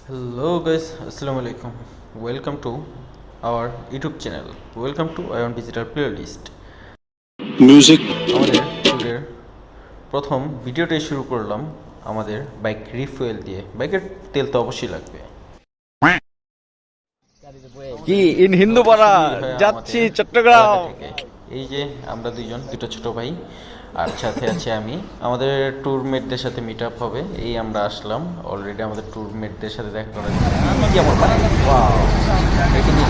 Hello guys, Assalamu alaikum. Welcome to our YouTube channel. Welcome to Ion Digital Playlist. Music. আমাদের ট্যুরের প্রথম ভিডিওটাই শুরু করলাম আমাদের বাইক রিফুয়েল দিয়ে। বাইকের তেল তো অবশ্যই লাগবে। কি ইন হিন্দুপাড়া যাচ্ছি চট্টগ্রাম। এই যে আমরা দুটো ছোট ভাই আর সাথে আছে আমি। আমাদের ট্যুরমেটদের সাথে মিট আপ হবে, এই আমরা আসলাম অলরেডি আমাদের ট্যুরমেটদের সাথে দেখা করার জন্য। কেমন এখানে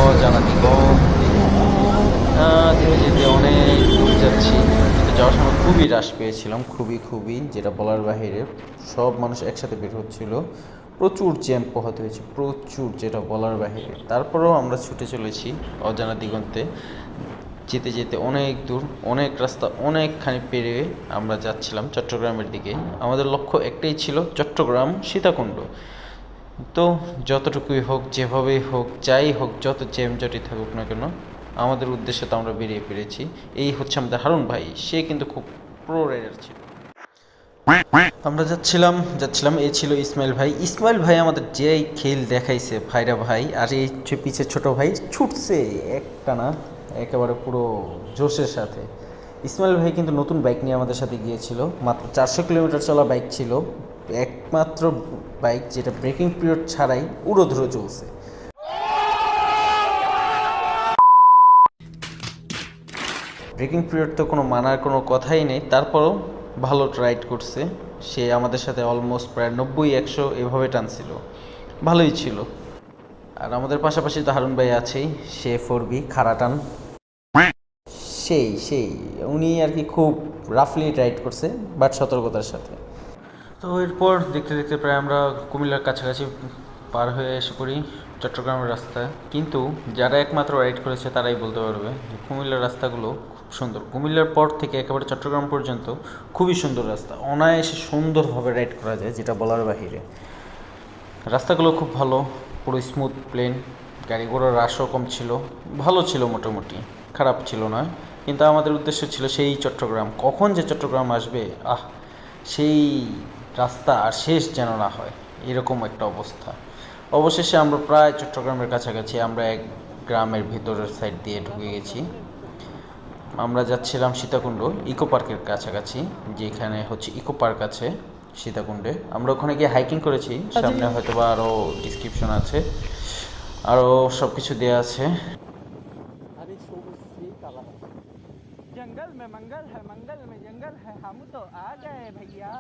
অজানা দিগন্ত ধীরে যেতে অনেক দূর যাচ্ছি, কিন্তু যাওয়ার সময় খুবই হ্রাস পেয়েছিলাম, খুবই যেটা বলার বাহিরে। সব মানুষ একসাথে বের হচ্ছিল, প্রচুর জ্যাম পোহাতে হয়েছে, প্রচুর, যেটা বলার বাহিরে। তারপরেও আমরা ছুটে চলেছি অজানা দিগন্তে। যেতে যেতে অনেক দূর, অনেক রাস্তা অনেকখানি পেরিয়ে আমরা যাচ্ছিলাম চট্টগ্রামের দিকে। আমাদের লক্ষ্য একটাই ছিল, চট্টগ্রাম সীতাকুণ্ড। তো যতটুকুই হোক, যেভাবেই হোক, যাই হোক, যত জ্যামজটই থাকুক না কেন, আমাদের উদ্দেশ্যে তো আমরা বেরিয়ে পেরেছি। এই হচ্ছে আমাদের হারুন ভাই, সে কিন্তু খুব প্রো রাইডার ছিল। আমরা যাচ্ছিলাম এই ছিল ইসমাইল ভাই আমাদের যে খেল দেখাইছে ভাইরা ভাই। আর এই পিছের ছোট ভাই ছুটছে একটানা, একেবারে পুরো জোশের সাথে। ইসমাইল ভাই কিন্তু নতুন বাইক নিয়ে আমাদের সাথে গিয়েছিল, মাত্র 400 কিলোমিটার চলা বাইক ছিল, একমাত্র বাইক যেটা ব্রেকিং পিরিয়ড ছাড়াই উড়োধুরো চলছে। ব্রেকিং পিরিয়ড তো কোনো মানার কোনো কথাই নেই, তারপরও ভালো রাইড করছে সে। আমাদের সাথে অলমোস্ট প্রায় 90-100 এভাবে টানছিল, ভালোই ছিল। আর আমাদের পাশাপাশি তো হারুন ভাই আছেই, সে 4B খাড়া টান, সেই উনি আর কি খুব রাফলি রাইড করছে, বাট সতর্কতার সাথে। তো এরপর দেখতে দেখতে প্রায় আমরা কুমিল্লার কাছাকাছি পার হয়ে এসে পড়ি চট্টগ্রামের রাস্তায়। কিন্তু যারা একমাত্র রাইড করেছে তারাই বলতে পারবে যে কুমিল্লার রাস্তাগুলো খুব সুন্দর। কুমিল্লার পর থেকে একেবারে চট্টগ্রাম পর্যন্ত খুবই সুন্দর রাস্তা, অনায়াসে সুন্দরভাবে রাইড করা যায়, যেটা বলার বাহিরে। রাস্তাগুলো খুব ভালো, পুরো স্মুথ প্লেন, গাড়ি ঘোড়ার রাশও কম ছিল, ভালো ছিল মোটামুটি, খারাপ ছিল না। কিন্তু আমাদের উদ্দেশ্য ছিল সেই চট্টগ্রাম, কখন যে চট্টগ্রাম আসবে, সেই রাস্তা আর শেষ যেন না হয়, এরকম একটা অবস্থা। অবশেষে আমরা প্রায় চট্টগ্রামের কাছাকাছি, আমরা এক গ্রামের ভিতরের সাইড দিয়ে ঢুকে গেছি। আমরা যাচ্ছিলাম সীতাকুণ্ড ইকো পার্কের কাছাকাছি, যেখানে হচ্ছে ইকো পার্ক আছে সীতাকুণ্ডে। আমরা ওখানে গিয়ে হাইকিং করেছি, সামনে হয়তো বা আরও ডিসক্রিপশন আছে, আরও সব কিছু দেওয়া আছে। जंगल में मंगल है, मंगल में जंगल है, हम तो आ गए भैया।